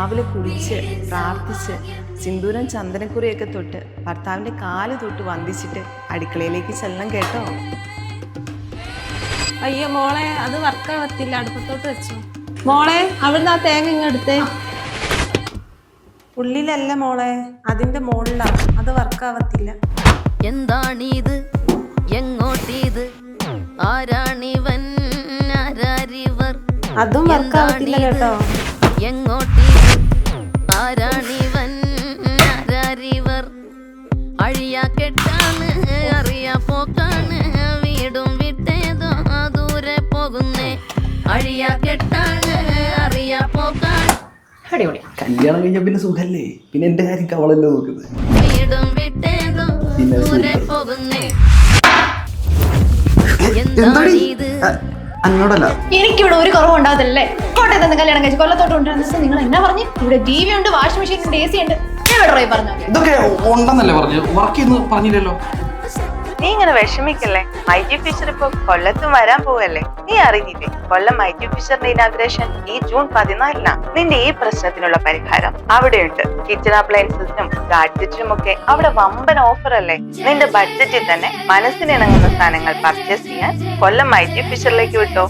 രാവിലെ കുളിച്ച് പ്രാർത്ഥിച്ച് സിന്ദൂരം ചന്ദനക്കുറിയൊക്കെ തൊട്ട് ഭർത്താവിൻ്റെ കാല് തൊട്ട് വന്ദിച്ചിട്ട് അടുക്കളയിലേക്ക് ചെല്ലണം കേട്ടോ. അയ്യോ മോളെ, അത് വർക്കാവത്തില്ല, അടുപ്പത്തോട്ട് വെച്ചു. മോളെ, അവിടുന്ന് ആ തേങ്ങ ഇങ്ങെടുത്തേ. ഉള്ളിലല്ല മോളെ, അതിന്റെ മുകളിലാ, അത് വർക്കാവത്തില്ല. എന്താണിത്, എങ്ങോട്ടിത്, ആരാണിവൻ, ആരാരിവർ? അതും വർക്കാവത്തില്ല കേട്ടോ. എങ്ങോട്ടിത്, ആരാണിവൻ, ആരാരിവർ? അഴിയാ കെട്ടാണ്, അറിയാ പോക്കാണ്, വീടും വിട്ടേതോ ദൂരെ പോകുന്നേ. അഴിയാ കെട്ടാണ്, അറിയാ പോക്കാണ്. അടിപൊളി. കല്യാണം കഴിഞ്ഞ പിന്നെ സുഖല്ലേ, പിന്നെ എന്റെ കാര്യം അവളല്ലേ നോക്കുന്നത്. വീടും വിട്ടേതോ ദൂരെ പോകുന്നേ. എന്നോടല്ല, എനിക്കിവിടെ ഒരു കുറവും ഉണ്ടാകത്തില്ലേ. കോട്ടയത്ത് നിന്ന് കല്യാണം കഴിച്ച് കൊല്ലത്തോട്ട് കൊണ്ടുവന്നത് നിങ്ങൾ എന്നാ പറഞ്ഞു? ഇവിടെ TV ഉണ്ട്, വാഷിംഗ് മെഷീൻ ഉണ്ട്, AC ഉണ്ട്. എവിടെ പറഞ്ഞു? ഇതൊക്കെ ഉണ്ടെന്നല്ലേ പറഞ്ഞു, വർക്ക് ചെയ്യുന്നു പറഞ്ഞില്ലല്ലോ. നീ ഇങ്ങനെ വിഷമിക്കല്ലേ, മൈജി ഫിഷർ ഇപ്പൊ കൊല്ലത്തും വരാൻ പോവല്ലേ. നീ അറിഞ്ഞില്ലേ, കൊല്ലം മൈജി ഫിഷറിന്റെ ഇനാഗ്രേഷൻ ഈ ജൂൺ 14-നാ. നിന്റെ ഈ പ്രശ്നത്തിനുള്ള പരിഹാരം അവിടെയുണ്ട്. കിച്ചൺ അപ്ലയൻസസിനും ഗാഡ്ജറ്റിനും ഒക്കെ അവിടെ വമ്പൻ ഓഫർ അല്ലേ. നിന്റെ ബഡ്ജറ്റിൽ തന്നെ മനസ്സിനിണങ്ങുന്ന സാധനങ്ങൾ പർച്ചേസ് ചെയ്യാൻ കൊല്ലം മൈജി ഫിഷറിലേക്ക് വിട്ടോ.